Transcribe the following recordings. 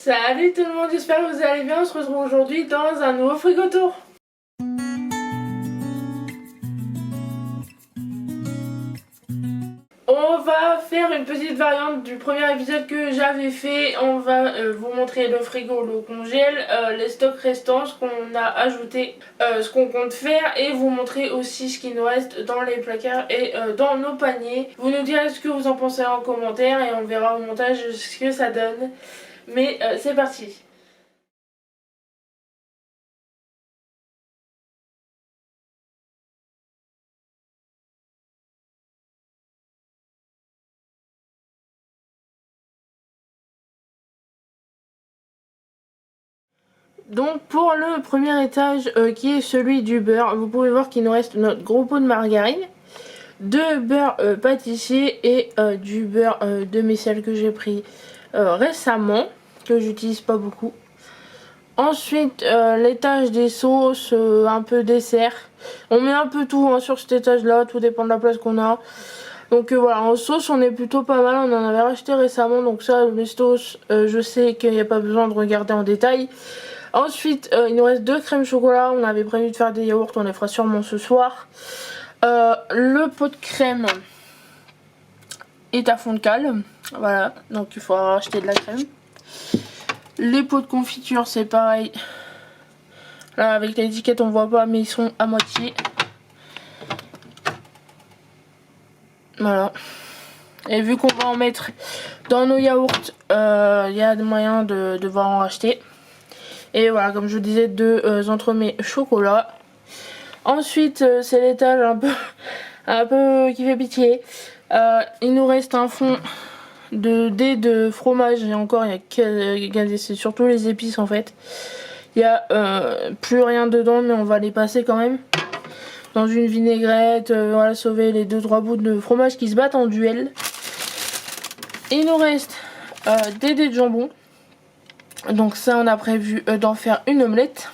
Salut tout le monde, j'espère que vous allez bien. On se retrouve aujourd'hui dans un nouveau frigo tour. On va faire une petite variante du premier épisode que j'avais fait. On va vous montrer le frigo, le congèle, les stocks restants, ce qu'on a ajouté, ce qu'on compte faire, et vous montrer aussi ce qui nous reste dans les placards et dans nos paniers. Vous nous direz ce que vous en pensez en commentaire et on verra au montage ce que ça donne. Mais c'est parti. Donc pour le premier étage qui est celui du beurre, vous pouvez voir qu'il nous reste notre gros pot de margarine, de beurre pâtissier et du beurre demi-sel que j'ai pris récemment, que j'utilise pas beaucoup. Ensuite l'étage des sauces, un peu dessert. On met un peu tout hein, sur cet étage là, tout dépend de la place qu'on a. Donc voilà, en sauce on est plutôt pas mal, on en avait racheté récemment, donc ça les sauces je sais qu'il n'y a pas besoin de regarder en détail. Ensuite, il nous reste 2 crèmes chocolat. On avait prévu de faire des yaourts, on les fera sûrement ce soir. Le pot de crème est à fond de cale. Voilà, donc il faudra racheter de la crème. Les pots de confiture, c'est pareil. Là, avec l'étiquette, on voit pas, mais ils sont à moitié. Voilà. Et vu qu'on va en mettre dans nos yaourts, il y a des moyens de devoir en racheter. Et voilà, comme je vous disais, 2 entremets chocolat. Ensuite, c'est l'étage un peu qui fait pitié. Il nous reste un fond de dés de fromage. Et encore, c'est surtout les épices en fait. Il n'y a plus rien dedans, mais on va les passer quand même. Dans une vinaigrette, voilà, sauver les 2-3 bouts de fromage qui se battent en duel. Il nous reste des dés de jambon. Donc ça on a prévu d'en faire une omelette.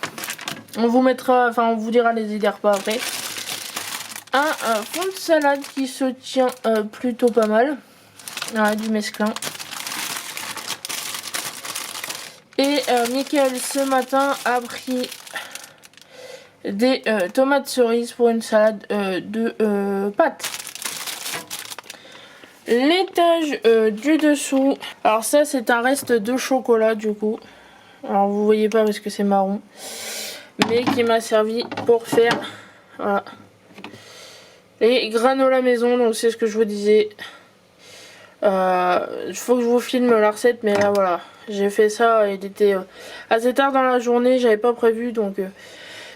On vous mettra, enfin on vous dira les idées repas après. Un fond de salade qui se tient plutôt pas mal. Voilà, du mesclun. Et Mickaël ce matin a pris des tomates cerises pour une salade de pâtes. L'étage du dessous, alors ça c'est un reste de chocolat du coup, alors vous voyez pas parce que c'est marron, mais qui m'a servi pour faire voilà, les granola maison. Donc c'est ce que je vous disais, il faut que je vous filme la recette, mais là voilà, j'ai fait ça, il était assez tard dans la journée, j'avais pas prévu, donc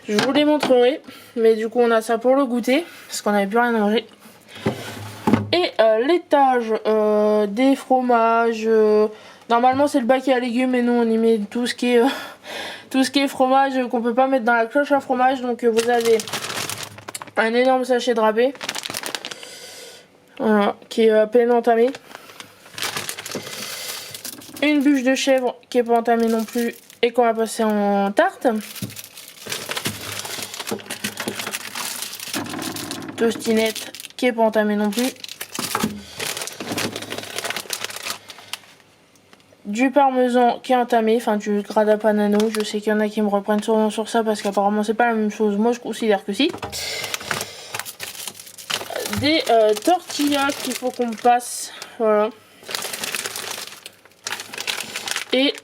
je vous les montrerai. Mais du coup on a ça pour le goûter parce qu'on n'avait plus rien à manger. Et l'étage des fromages, normalement c'est le bac à légumes, et nous on y met tout ce qui est fromage qu'on peut pas mettre dans la cloche à fromage. Donc vous avez un énorme sachet de râpé, voilà, qui est à peine entamé. Une bûche de chèvre qui est pas entamée non plus et qu'on va passer en tarte. Tostinette qui est pas entamée non plus. Du parmesan qui est entamé, enfin du grana padano. Je sais qu'il y en a qui me reprennent souvent sur ça parce qu'apparemment c'est pas la même chose. Moi je considère que si. Des tortillas qu'il faut qu'on passe, voilà. Et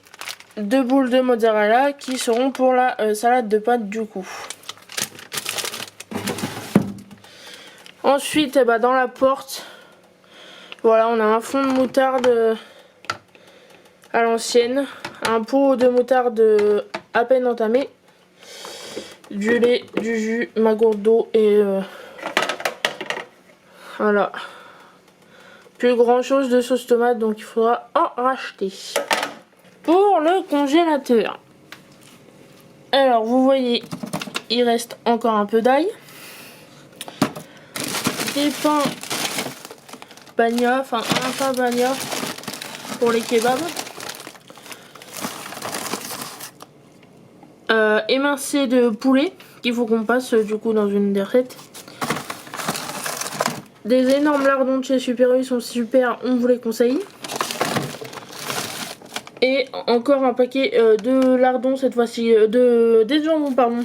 2 boules de mozzarella qui seront pour la salade de pâtes du coup. Ensuite, dans la porte, voilà, on a un fond de moutarde à l'ancienne, un pot de moutarde à peine entamé, du lait, du jus, ma gourde d'eau et voilà. Plus grand chose de sauce tomate, donc il faudra en racheter. Pour le congélateur, alors vous voyez, il reste encore un peu d'ail, des pains bagna, enfin un pain bagna pour les kebabs. Émincé de poulet qu'il faut qu'on passe du coup dans une des recettes. Des énormes lardons de chez Super U, ils sont super, on vous les conseille. Et encore un paquet de lardons cette fois-ci, des jambons pardon.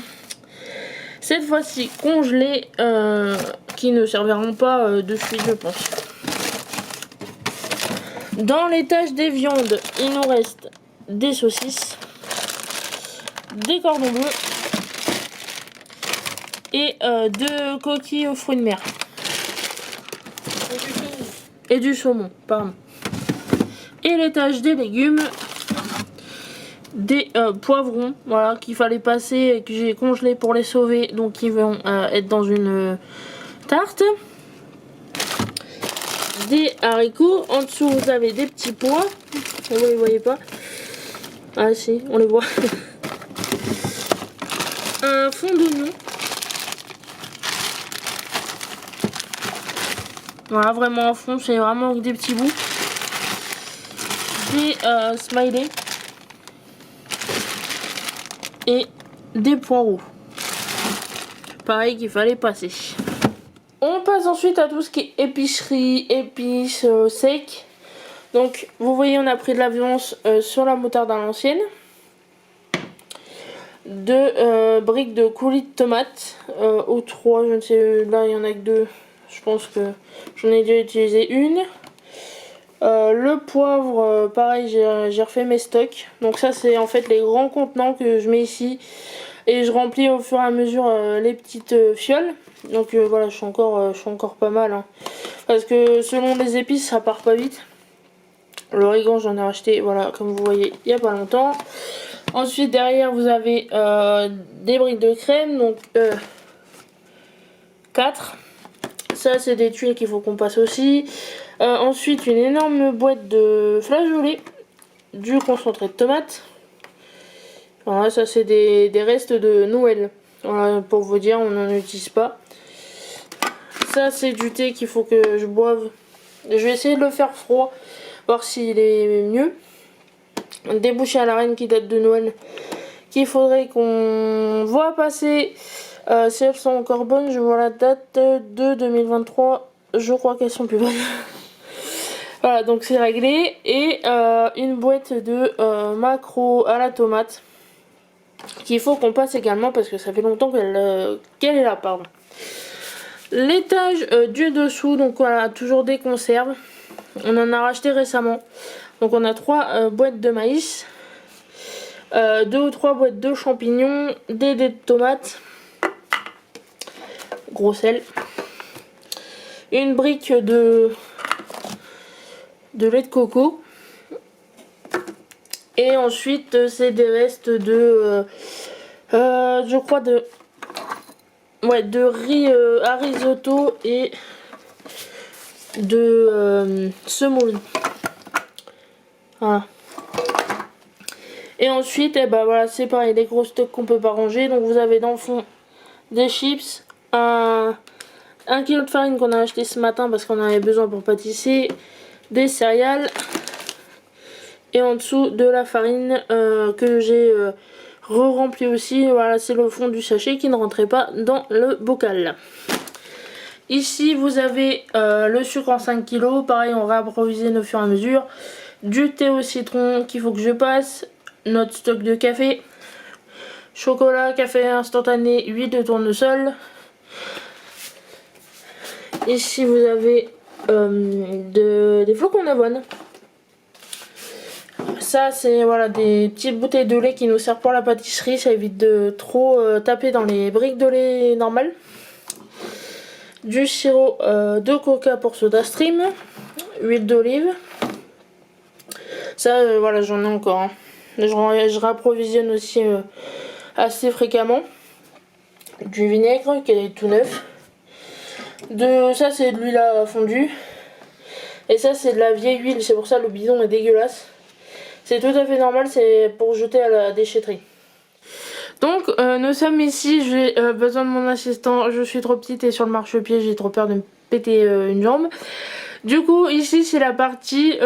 Cette fois-ci congelés, qui ne serviront pas de suite je pense. Dans l'étage des viandes, il nous reste des saucisses, des cordons bleus et 2 coquilles aux fruits de mer. Et du saumon, pardon. Et l'étage des légumes, des poivrons, voilà, qu'il fallait passer et que j'ai congelé pour les sauver, donc ils vont être dans une tarte. Des haricots, en dessous vous avez des petits pois, vous les voyez pas, ah si, on les voit. Un fond d'oignon. Voilà, vraiment en fond, c'est vraiment des petits bouts. Des smileys. Et des poireaux. Pareil qu'il fallait passer. On passe ensuite à tout ce qui est épicerie, épices, sec. Donc vous voyez on a pris de la viande sur la moutarde à l'ancienne. 2 briques de coulis de tomates, ou 3, je ne sais, là il y en a que 2. Je pense que j'en ai déjà utilisé une. Le poivre, pareil, j'ai refait mes stocks. Donc ça c'est en fait les grands contenants que je mets ici. Et je remplis au fur et à mesure les petites fioles. Donc voilà, je suis encore pas mal. Hein. Parce que selon les épices, ça part pas vite. L'origan, j'en ai acheté, voilà, comme vous voyez, il n'y a pas longtemps. Ensuite, derrière, vous avez des briques de crème. Donc 4. Ça, c'est des tuiles qu'il faut qu'on passe aussi. Ensuite, une énorme boîte de flageolets. Du concentré de tomate. Voilà, ça c'est des restes de Noël. Voilà, pour vous dire, on n'en utilise pas. Ça c'est du thé qu'il faut que je boive. Je vais essayer de le faire froid, voir s'il est mieux. Des bouchées à la reine qui datent de Noël, qu'il faudrait qu'on voit passer. Si elles sont encore bonnes, je vois la date de 2023. Je crois qu'elles sont plus bonnes. Voilà, donc c'est réglé. Et une boîte de maquereaux à la tomate. Qu'il faut qu'on passe également parce que ça fait longtemps qu'elle est là, pardon. L'étage du dessous, donc voilà, toujours des conserves. On en a racheté récemment. Donc on a 3 boîtes de maïs, 2 ou 3 boîtes de champignons, des dés de tomates, gros sel, une brique de lait de coco. Et ensuite c'est des restes de je crois de riz à risotto et de semoule. Voilà. Et ensuite voilà, c'est pareil, les gros stocks qu'on peut pas ranger. Donc vous avez dans le fond des chips, 1 kg de farine qu'on a acheté ce matin parce qu'on en avait besoin pour pâtisser, des céréales. Et en dessous de la farine que j'ai re-rempli aussi. Voilà, c'est le fond du sachet qui ne rentrait pas dans le bocal. Ici, vous avez le sucre en 5 kg. Pareil, on réapprovisionne au fur et à mesure. Du thé au citron qu'il faut que je passe. Notre stock de café. Chocolat, café instantané, huile de tournesol. Ici, vous avez des flocons d'avoine. Ça c'est voilà des petites bouteilles de lait qui nous servent pour la pâtisserie, ça évite de trop taper dans les briques de lait normales. Du sirop de coca pour SodaStream, huile d'olive. Ça voilà, j'en ai encore. Hein. Je réapprovisionne aussi assez fréquemment. Du vinaigre qui est tout neuf. Ça c'est de l'huile à fondu. Et ça c'est de la vieille huile, c'est pour ça le bidon est dégueulasse. C'est tout à fait normal, c'est pour jeter à la déchetterie. Donc nous sommes ici, j'ai besoin de mon assistant, je suis trop petite et sur le marchepied j'ai trop peur de me péter une jambe. Du coup ici c'est la partie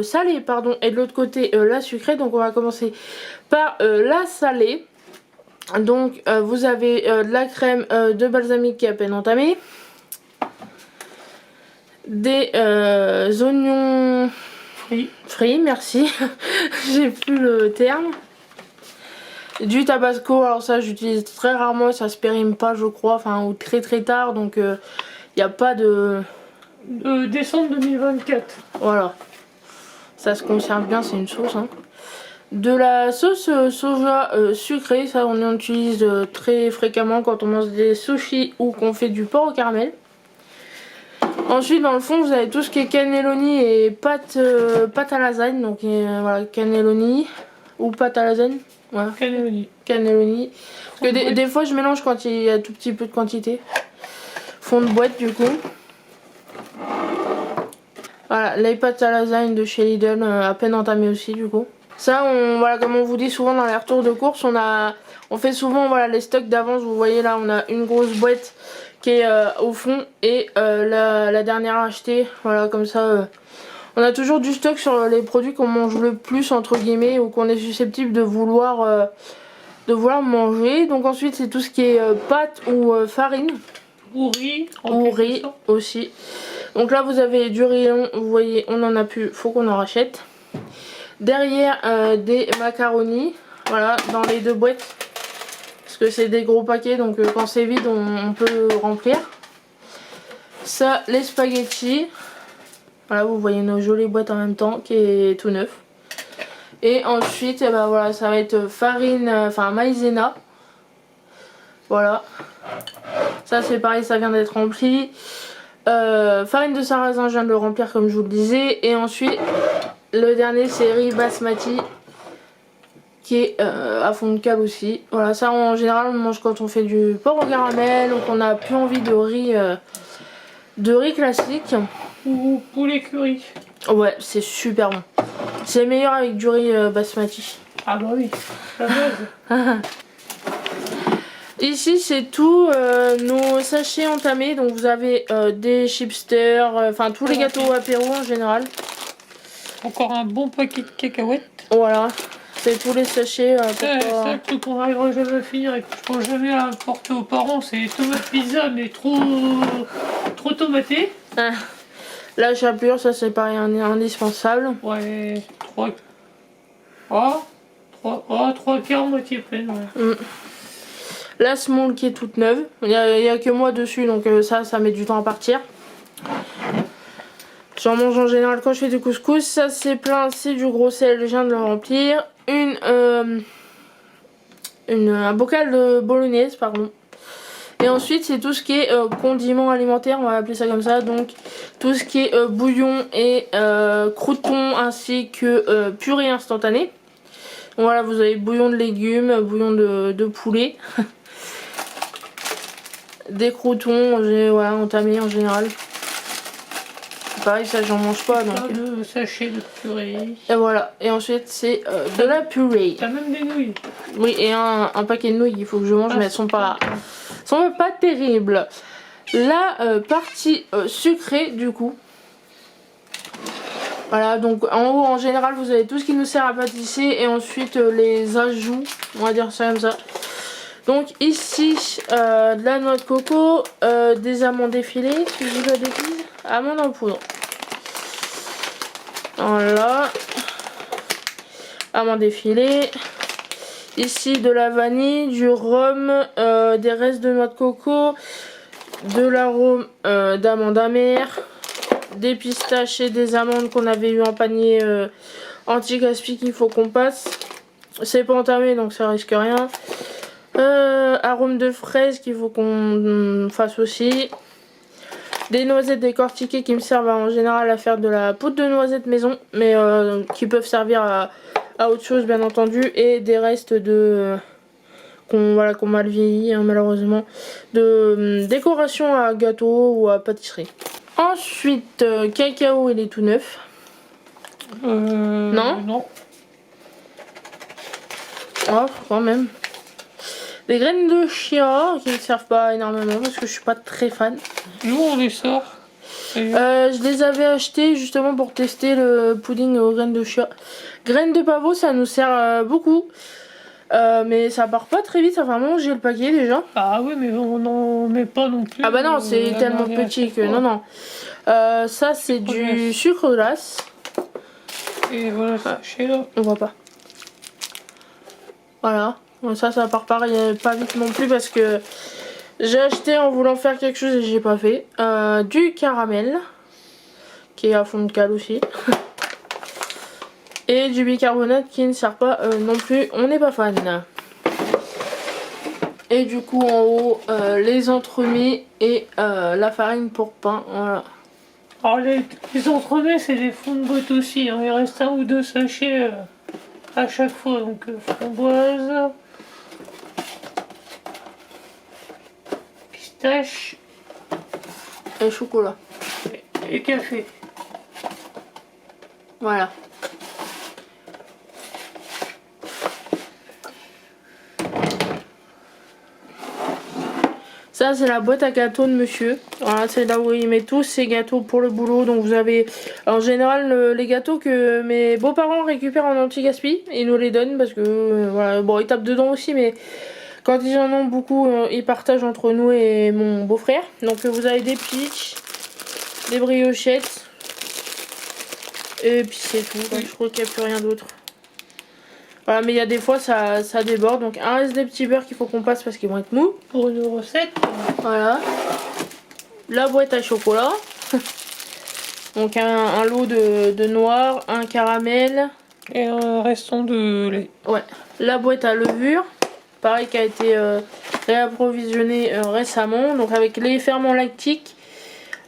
salée pardon, et de l'autre côté la sucrée. Donc on va commencer par la salée. Donc vous avez de la crème de balsamique qui est à peine entamée. Des oignons Free, merci. J'ai plus le terme. Du tabasco, alors ça j'utilise très rarement, ça se périme pas je crois, enfin ou très très tard, donc il n'y a pas de... Décembre 2024. Voilà. Ça se conserve bien, c'est une sauce. Hein. De la sauce soja sucrée, ça on en utilise très fréquemment quand on mange des sushis ou qu'on fait du porc au caramel. Ensuite dans le fond vous avez tout ce qui est cannelloni et pâte à lasagne, donc voilà, cannelloni ou pâte à lasagne. Voilà. Cannelloni. Parce que des fois je mélange quand il y a tout petit peu de quantité. Fond de boîte du coup. Voilà, les pâtes à lasagne de chez Lidl, à peine entamées aussi du coup. Ça, voilà, comme on vous dit souvent dans les retours de course, on fait souvent voilà, les stocks d'avance. Vous voyez là, on a une grosse boîte qui est au fond et la dernière achetée. Voilà, comme ça, on a toujours du stock sur les produits qu'on mange le plus entre guillemets ou qu'on est susceptible de vouloir manger. Donc ensuite, c'est tout ce qui est pâte ou farine. Ou riz. Ou riz aussi. Donc là, vous avez du riz long. Vous voyez, on en a plus. Faut qu'on en rachète. Derrière, des macaronis. Voilà, dans les deux boîtes. Parce que c'est des gros paquets. Donc quand c'est vide, on peut le remplir. Ça, les spaghettis. Voilà, vous voyez nos jolies boîtes en même temps. Qui est tout neuf. Et ensuite, eh ben, voilà, ça va être farine, enfin maïzena. Voilà. Ça c'est pareil, ça vient d'être rempli. Farine de sarrasin, je viens de le remplir comme je vous le disais. Et ensuite, le dernier c'est riz basmati. Qui est à fond de cale aussi. Voilà, ça en général on mange quand on fait du porc au caramel. Ou qu'on n'a plus envie de riz classique. Ou poulet curry. Ouais, c'est super bon. C'est meilleur avec du riz basmati. Ah bah oui, la base. Ici c'est tout nos sachets entamés, donc vous avez des chipsters, enfin tous les gâteaux apéro en général. Encore un bon paquet de cacahuètes. Voilà, c'est tous les sachets. Ça qu'on n'arrivera jamais à finir et que je pense jamais à apporter aux parents, c'est tomate pizza mais trop tomaté. Ah. La chapelure, ça c'est pareil, indispensable. Ouais, 3 quarts moitié pleine. Ouais. La semoule qui est toute neuve. Il n'y a que moi dessus, donc ça met du temps à partir. J'en mange en général quand je fais du couscous. Ça c'est plein, c'est du gros sel, je viens de le remplir. Un bocal de bolognaise, pardon. Et ensuite c'est tout ce qui est condiment alimentaire, on va appeler ça comme ça. Donc tout ce qui est bouillon et croûtons ainsi que purée instantanée. Donc, voilà, vous avez bouillon de légumes, bouillon de poulet. Des croûtons, voilà, entamés en général. Pareil, ça j'en mange pas. Donc... de sachet de purée. Et voilà, et ensuite c'est de la purée. T'as même des nouilles. Oui, et un paquet de nouilles il faut que je mange, mais elles sont pas terribles. La partie sucrée du coup. Voilà, donc en haut en général vous avez tout ce qui nous sert à pâtisser et ensuite les ajouts, on va dire ça comme ça. Donc ici de la noix de coco, des amandes effilées, si je dis pas de bêtises, amandes en poudre. Voilà, amandes effilées. Ici de la vanille, du rhum, des restes de noix de coco, de l'arôme d'amandes amères, des pistaches et des amandes qu'on avait eu en panier anti-gaspi qu'il faut qu'on passe. C'est pas entamé donc ça risque rien. Arôme de fraise qu'il faut qu'on fasse aussi. Des noisettes décortiquées qui me servent en général à faire de la poudre de noisettes maison, mais qui peuvent servir à autre chose bien entendu. Et des restes de qu'on mal vieilli hein, malheureusement, de décoration à gâteau ou à pâtisserie. Ensuite cacao, il est tout neuf. Non. Oh, quand même. Des graines de chia qui ne servent pas énormément parce que je suis pas très fan. Nous on les sort. Je les avais achetés justement pour tester le pudding aux graines de chia. Graines de pavot ça nous sert beaucoup. Mais ça part pas très vite, ça fait un moment que j'ai le paquet déjà. Ah oui mais on n'en met pas non plus. Ah bah non c'est tellement petit que non. Ça c'est du sucre glace. Et voilà, sachet là. On voit pas. Voilà. Bon, ça part pas vite non plus parce que j'ai acheté en voulant faire quelque chose et j'ai pas fait. Du caramel. Qui est à fond de cale aussi. Et du bicarbonate qui ne sert pas non plus. On n'est pas fan. Et du coup en haut les entremets et la farine pour pain. Voilà. Alors les entremets c'est des fonds de boîte aussi, hein. Il reste 1 ou 2 sachets à chaque fois. Donc framboise, pistache Et chocolat. et café. Voilà. Ça c'est la boîte à gâteaux de monsieur. Voilà, c'est là où il met tous ses gâteaux pour le boulot. Donc vous avez en général les gâteaux que mes beaux-parents récupèrent en anti-gaspi. Ils nous les donnent parce que voilà, bon ils tapent dedans aussi mais quand ils en ont beaucoup ils partagent entre nous et mon beau-frère. Donc vous avez des peach, des briochettes et puis c'est tout. Donc, je crois qu'il n'y a plus rien d'autre. Voilà, mais il y a des fois ça déborde. Donc un reste des petits beurres qu'il faut qu'on passe parce qu'ils vont être mous. Pour une recette. Voilà. La boîte à chocolat. Donc un lot de noix, un caramel. Et un restant de lait. Ouais. La boîte à levure. Pareil qui a été réapprovisionnée récemment. Donc avec les ferments lactiques,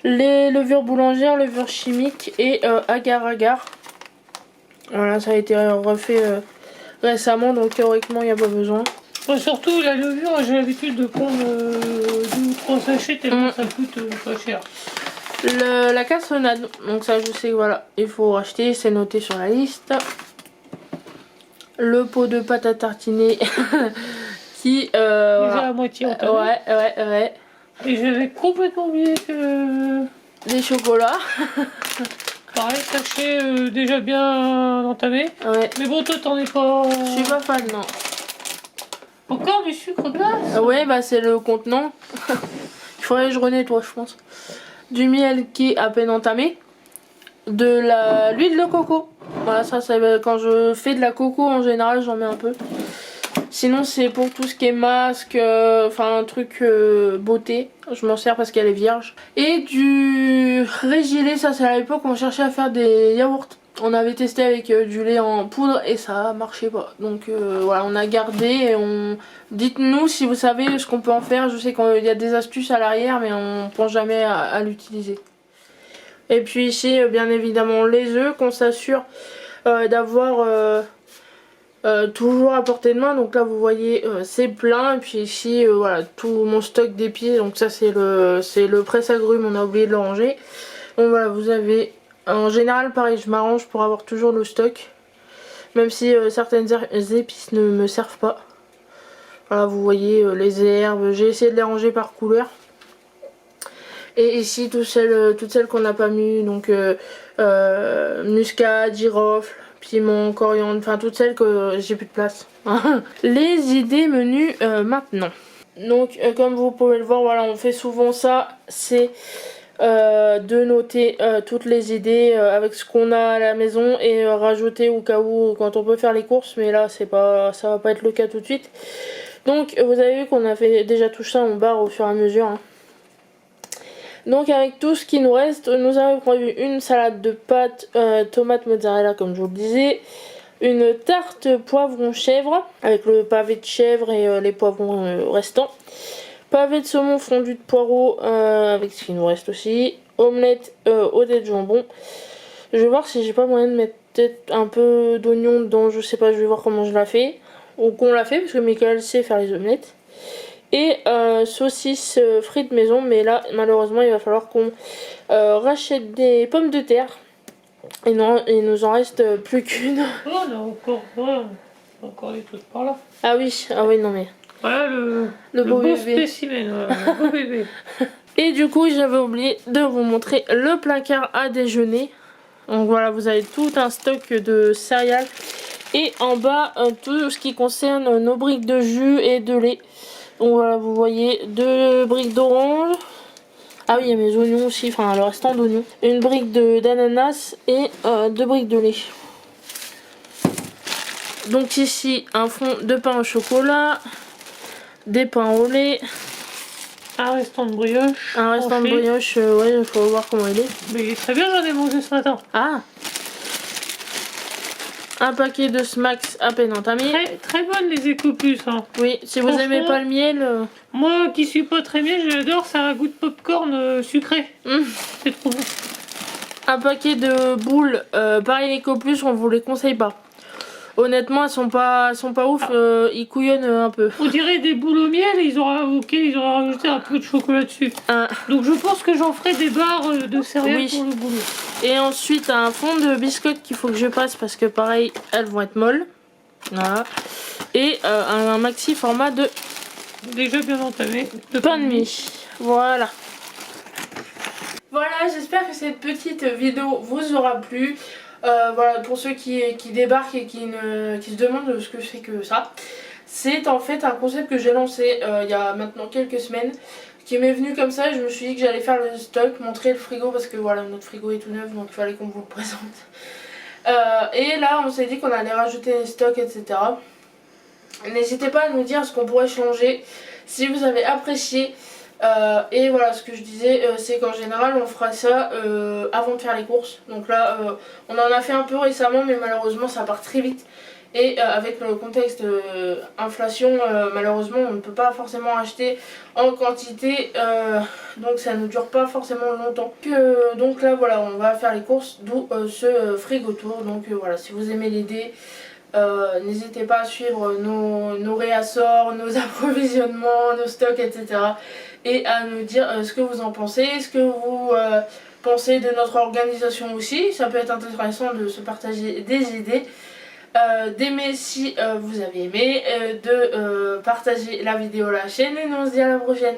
les levures boulangères, levures chimiques et agar-agar. Voilà, ça a été refait récemment. Donc théoriquement il n'y a pas besoin. Ouais, surtout la levure, j'ai l'habitude de prendre 2 ou 3 sachets tellement ça coûte pas cher. La cassonade, donc ça je sais que voilà, il faut racheter, c'est noté sur la liste. Le pot de pâte à tartiner qui Déjà voilà. à moitié entamé. Ouais. Et j'avais complètement oublié que... Des chocolats. Pareil, sachet déjà bien entamé. Ouais. Mais bon, toi t'en es pas... Je suis pas fan, non. Encore du sucre glace? Ouais, bah c'est le contenant. Il faudrait que je renettoie, je pense. Du miel qui est à peine entamé. De l'huile de coco. Voilà, ça c'est quand je fais de la coco en général, j'en mets un peu. Sinon c'est pour tout ce qui est masque, enfin un truc beauté. Je m'en sers parce qu'elle est vierge. Et du Régilet, ça c'est à l'époque où on cherchait à faire des yaourts. On avait testé avec du lait en poudre et ça marchait pas. Donc voilà, on a gardé et on... Dites-nous si vous savez ce qu'on peut en faire. Je sais qu'il y a des astuces à l'arrière mais on pense jamais à l'utiliser. Et puis ici, bien évidemment, les œufs qu'on s'assure d'avoir toujours à portée de main. Donc là, vous voyez, c'est plein. Et puis ici, voilà, tout mon stock d'épices. Donc ça, c'est le presse-agrumes. On a oublié de le ranger. Donc voilà, vous avez... En général, pareil, je m'arrange pour avoir toujours le stock. Même si certaines épices ne me servent pas. Voilà, vous voyez, les herbes. J'ai essayé de les ranger par couleur. Et ici toutes celles qu'on n'a pas mis, donc muscade, girofle, piment, coriandre, enfin toutes celles que j'ai plus de place. Les idées menus maintenant. Donc comme vous pouvez le voir, voilà, on fait souvent ça, c'est de noter toutes les idées avec ce qu'on a à la maison et rajouter au cas où quand on peut faire les courses, mais là ça va pas être le cas tout de suite. Donc vous avez vu qu'on a fait déjà tout ça en barre au fur et à mesure, hein. Donc avec tout ce qui nous reste, nous avons prévu une salade de pâtes, tomate mozzarella comme je vous le disais, une tarte poivron chèvre avec le pavé de chèvre et les poivrons restants, pavé de saumon fondu de poireaux avec ce qui nous reste aussi, omelette au dés de jambon. Je vais voir si j'ai pas moyen de mettre peut-être un peu d'oignon dedans, je sais pas, je vais voir comment je la fais, ou qu'on la fait parce que Michael sait faire les omelettes. Et saucisses frites maison, mais là malheureusement il va falloir qu'on rachète des pommes de terre. Et non, il nous en reste plus qu'une. Oh, on a encore des trucs par là. Ah oui non mais... Voilà le beau beau bébé. spécimen, voilà, le beau bébé. Et du coup j'avais oublié de vous montrer le placard à déjeuner. Donc voilà, vous avez tout un stock de céréales. Et en bas tout ce qui concerne nos briques de jus et de lait. Donc voilà, vous voyez 2 briques d'orange. Ah oui, il y a mes oignons aussi, enfin le restant d'oignons. Une brique d'ananas et 2 briques de lait. Donc ici un fond de pain au chocolat, des pains au lait, un restant de brioche. un restant de tranché. brioche, ouais il faut voir comment il est. Mais il est très bien, j'en ai mangé ce matin. Ah, un paquet de Smacks à peine entamé. Très, très bonnes les Ecoplus. Hein. Oui, si vous Franchement, aimez pas le miel... Moi qui suis pas très miel, j'adore, ça a un goût de popcorn sucré. C'est trop bon. Un paquet de boules, pareil les Ecoplus, on vous les conseille pas. Honnêtement, elles sont pas ouf, ils couillonnent un peu. On dirait des boules au miel et ils auraient rajouté un peu de chocolat dessus. Donc je pense que j'en ferai des barres de céréales pour le boulot. Et ensuite un fond de biscottes qu'il faut que je passe parce que pareil, elles vont être molles. Voilà. Et un maxi format de Déjà bien entamé. de pain de mie. Voilà. Voilà, j'espère que cette petite vidéo vous aura plu. Voilà, pour ceux qui débarquent et qui se demandent ce que c'est que ça. C'est en fait un concept que j'ai lancé il y a maintenant quelques semaines, qui m'est venu comme ça et je me suis dit que j'allais faire le stock, montrer le frigo parce que voilà, notre frigo est tout neuf donc il fallait qu'on vous le présente. Et là on s'est dit qu'on allait rajouter des stocks, etc. N'hésitez pas à nous dire ce qu'on pourrait changer, si vous avez apprécié. Et voilà, ce que je disais, c'est qu'en général on fera ça avant de faire les courses. Donc là on en a fait un peu récemment mais malheureusement ça part très vite. Et avec le contexte inflation, malheureusement on ne peut pas forcément acheter en quantité, donc ça ne dure pas forcément longtemps. Donc là voilà, on va faire les courses, d'où ce frigo tour. Donc voilà, si vous aimez l'idée, n'hésitez pas à suivre nos réassorts, nos approvisionnements, nos stocks, etc. Et à nous dire ce que vous en pensez, ce que vous pensez de notre organisation aussi. Ça peut être intéressant de se partager des idées. D'aimer si vous avez aimé, de partager la vidéo à la chaîne et nous on se dit à la prochaine.